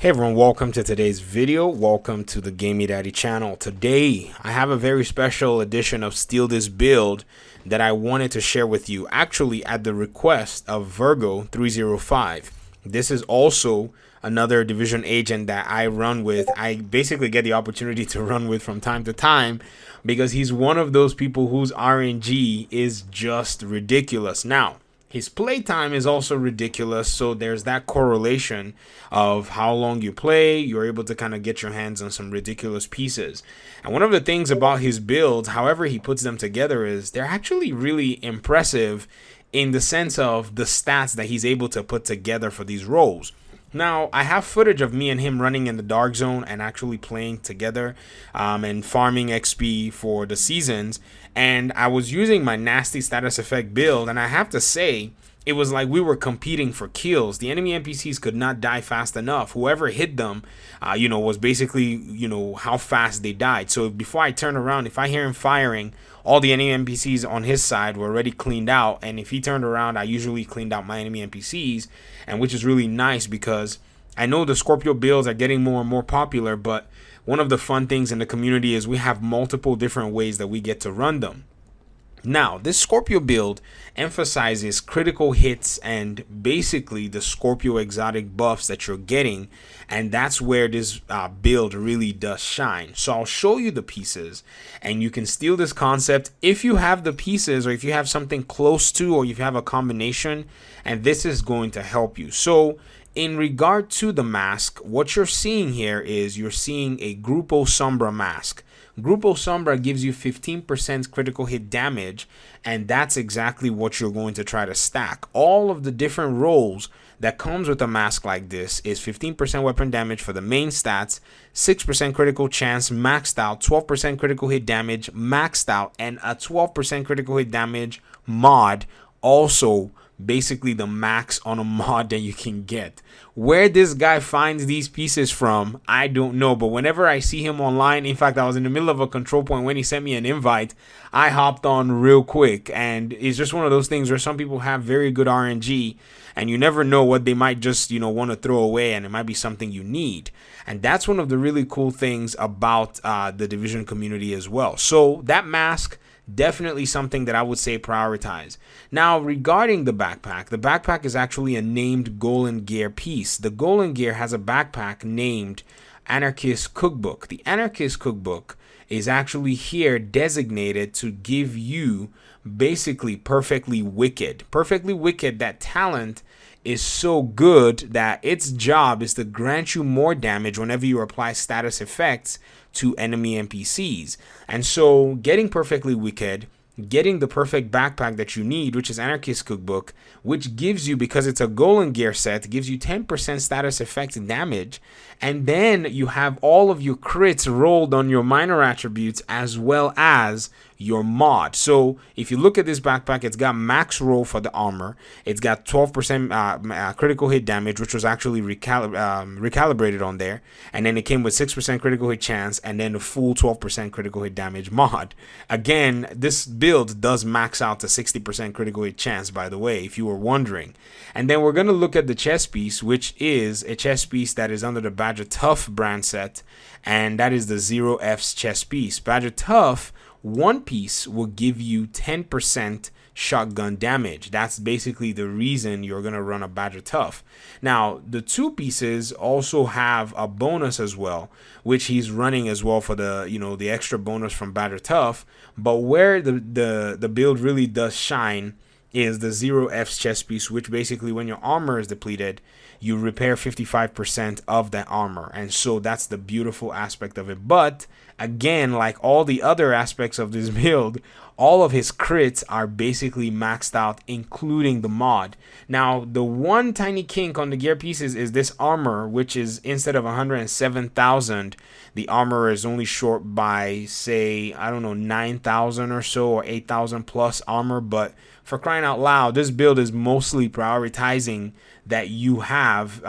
Hey everyone, welcome to today's video. Welcome to the Gamey Daddy channel. Today I have a very special edition of Steal This build that I wanted to share with you, actually at the request of Virgo305. This is also another division agent that I run with. I basically get the opportunity to run with from time to time because he's one of those people whose RNG is just ridiculous. Now, his playtime is also ridiculous, so there's that correlation of how long you play. You're able to kind of get your hands on some ridiculous pieces. And one of the things about his builds, however he puts them together, is they're actually really impressive in the sense of the stats that he's able to put together for these roles. Now, I have footage of me and him running in the dark zone and actually playing together and farming XP for the seasons. And I was using my nasty status effect build, and I have to say, it was like we were competing for kills. The enemy NPCs could not die fast enough. Whoever hit them, was basically, how fast they died. So before I turn around, if I hear him firing, all the enemy NPCs on his side were already cleaned out. And if he turned around, I usually cleaned out my enemy NPCs, and which is really nice because I know the Scorpio builds are getting more and more popular, but one of the fun things in the community is we have multiple different ways that we get to run them. Now, this Scorpio build emphasizes critical hits and basically the Scorpio exotic buffs that you're getting, and that's where this build really does shine. So I'll show you the pieces, and you can steal this concept if you have the pieces, or if you have something close to, or if you have a combination, and this is going to help you. So in regard to the mask, what you're seeing here is you're seeing a Grupo Sombra mask. Grupo Sombra gives you 15% critical hit damage, and that's exactly what you're going to try to stack. All of the different roles that comes with a mask like this is 15% weapon damage for the main stats, 6% critical chance maxed out, 12% critical hit damage maxed out, and a 12% critical hit damage mod, also basically the max on a mod that you can get. Where this guy finds these pieces from, I don't know, but whenever I see him online, in fact, I was in the middle of a control point when he sent me an invite, I hopped on real quick, and it's just one of those things where some people have very good RNG, and you never know what they might just, want to throw away, and it might be something you need. And that's one of the really cool things about the division community as well. So that mask, definitely something that I would say prioritize. Now, regarding the backpack is actually a named Golden Gear piece. The Golden Gear has a backpack named Anarchist Cookbook. The Anarchist Cookbook is actually here designated to give you basically Perfectly Wicked. Perfectly Wicked, that talent is so good that its job is to grant you more damage whenever you apply status effects to enemy NPCs. And so getting Perfectly Wicked, getting the perfect backpack that you need, which is Anarchist Cookbook, which gives you, because it's a Golden Gear set, gives you 10% status effect damage, and then you have all of your crits rolled on your minor attributes as well as your mod. So if you look at this backpack, it's got max roll for the armor, it's got 12% critical hit damage, which was actually recalibrated on there, and then it came with 6% critical hit chance, and then the full 12% critical hit damage mod. Again, this build does max out to 60% critical hit chance, by the way, if you were wondering. And then we're going to look at the chest piece, which is a chest piece that is under the Badger Tough brand set, and that is the 0F's chest piece. Badger Tough, one piece will give you 10% shotgun damage. That's basically the reason you're going to run a Badger Tough. Now, the two pieces also have a bonus as well, which he's running as well for the, the extra bonus from Badger Tough. But where the build really does shine is the 0F's chest piece, which basically when your armor is depleted, you repair 55% of that armor. And so that's the beautiful aspect of it. But again, like all the other aspects of this build, all of his crits are basically maxed out, including the mod. Now, the one tiny kink on the gear pieces is this armor, which is instead of 107,000, the armor is only short by, say, 9,000 or so, or 8,000 plus armor. But for crying out loud, this build is mostly prioritizing that you have,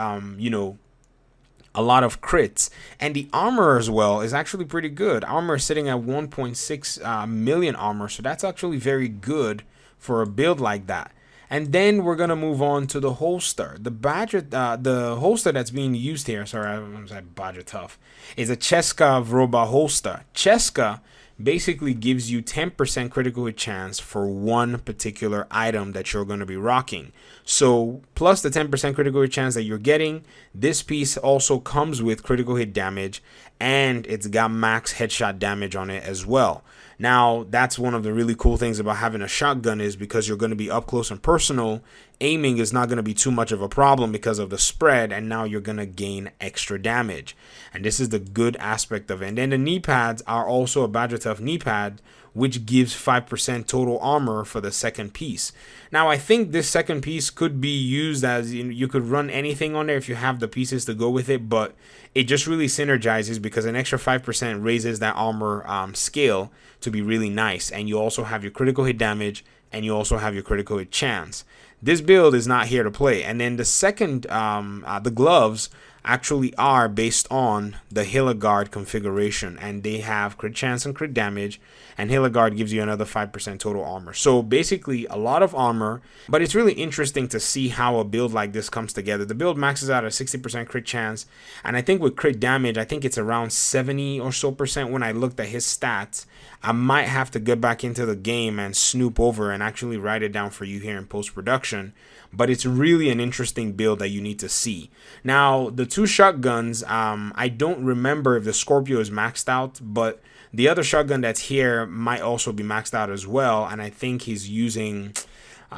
a lot of crits, and the armor as well is actually pretty good. Armor is sitting at 1.6 million armor, so that's actually very good for a build like that. And then we're gonna move on to the holster. The holster that's being used here, sorry, I said Badger Tough, is a Cheska Vroba holster. Cheska basically gives you 10% critical hit chance for one particular item that you're going to be rocking. So plus the 10% critical hit chance that you're getting, this piece also comes with critical hit damage, and it's got max headshot damage on it as well. Now, that's one of the really cool things about having a shotgun, is because you're going to be up close and personal, aiming is not going to be too much of a problem because of the spread, and now you're going to gain extra damage. And this is the good aspect of it. And then the knee pads are also a Badger Tough knee pad, which gives 5% total armor for the second piece. Now, I think this second piece could be used as, you could run anything on there if you have the pieces to go with it, but it just really synergizes because an extra 5% raises that armor scale to be really nice. And you also have your critical hit damage, and you also have your critical hit chance. This build is not here to play. And then the second, the gloves actually are based on the Hilleguard configuration, and they have crit chance and crit damage, and Hilleguard gives you another 5% total armor. So basically a lot of armor, but it's really interesting to see how a build like this comes together. The build maxes out at 60% crit chance, and I think with crit damage, I think it's around 70 or so percent when I looked at his stats. I might have to get back into the game and snoop over and actually write it down for you here in post-production. But it's really an interesting build that you need to see. Now, the two shotguns, I don't remember if the Scorpio is maxed out, but the other shotgun that's here might also be maxed out as well. And I think he's using,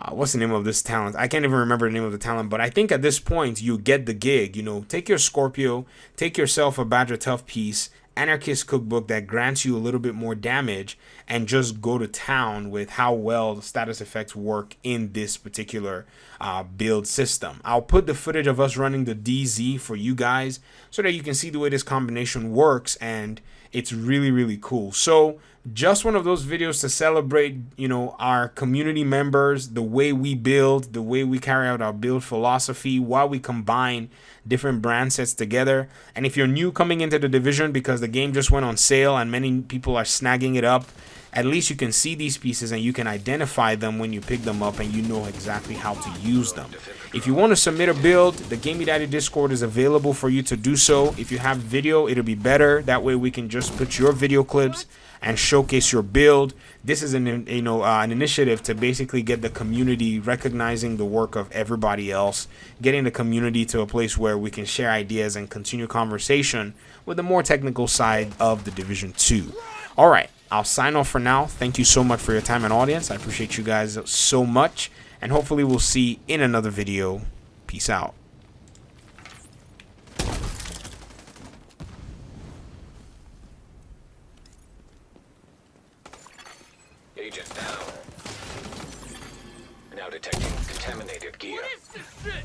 what's the name of this talent? I can't even remember the name of the talent, but I think at this point you get the gig. You know, take your Scorpio, take yourself a Badger Tough piece, Anarchist Cookbook that grants you a little bit more damage, and just go to town with how well the status effects work in this particular build system. I'll put the footage of us running the DZ for you guys so that you can see the way this combination works, and it's really, really cool. So just one of those videos to celebrate, you know, our community members, the way we build, the way we carry out our build philosophy, while we combine different brand sets together. And if you're new coming into the division because the game just went on sale and many people are snagging it up, at least you can see these pieces and you can identify them when you pick them up, and you know exactly how to use them. If you want to submit a build, the Gamey Daddy Discord is available for you to do so. If you have video, it'll be better. That way we can just put your video clips and showcase your build. This is an initiative to basically get the community recognizing the work of everybody else, getting the community to a place where we can share ideas and continue conversation with the more technical side of the Division 2. All right, I'll sign off for now. Thank you so much for your time and audience. I appreciate you guys so much, and hopefully we'll see in another video. Peace out. Agent down. Now detecting contaminated gear. What is this shit?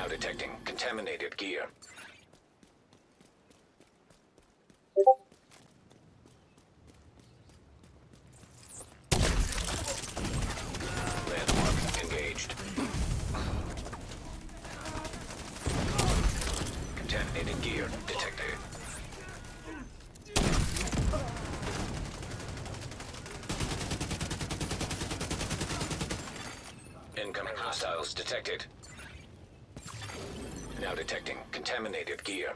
Now detecting contaminated gear. Landmark engaged. Contaminated gear detected. Incoming hostiles detected. Now detecting contaminated gear.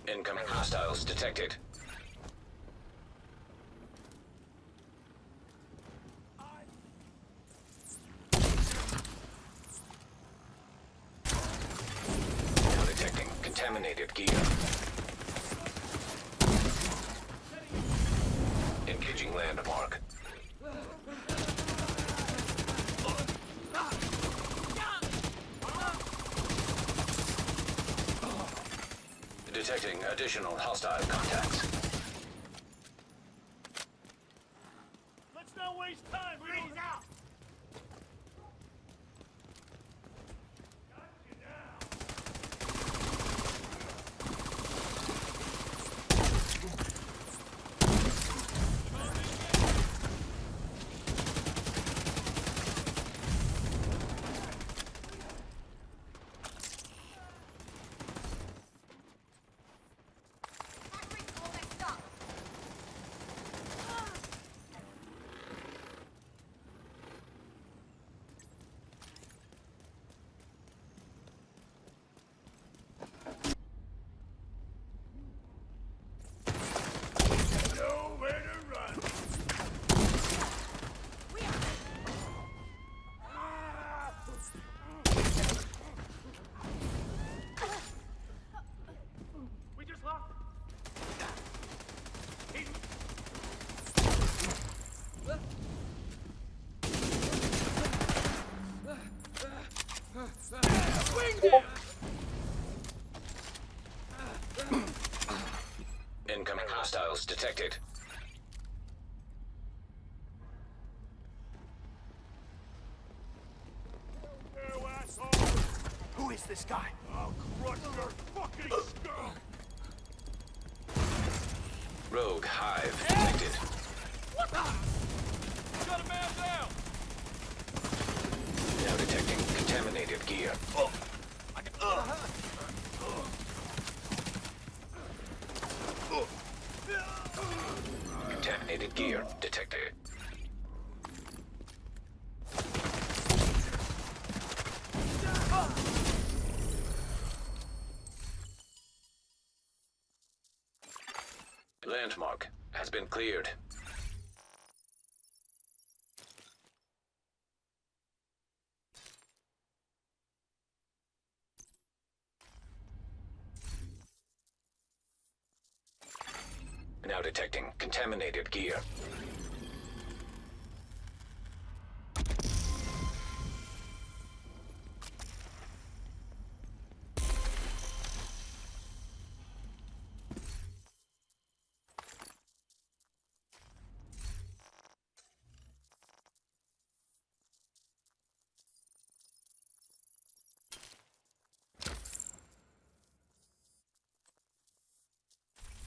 Incoming hostiles detected. Now detecting contaminated gear. Engaging landmark. Detecting additional hostile contacts. Let's not waste time. Freeze out. Nowhere to run. We just lost him. Incoming hostiles detected. You asshole. Who is this guy? I'll crush your fucking skull. Rogue hive detected. Shut a man down. Now detecting contaminated gear. Contaminated gear detected. Landmark has been cleared. Now detecting contaminated gear.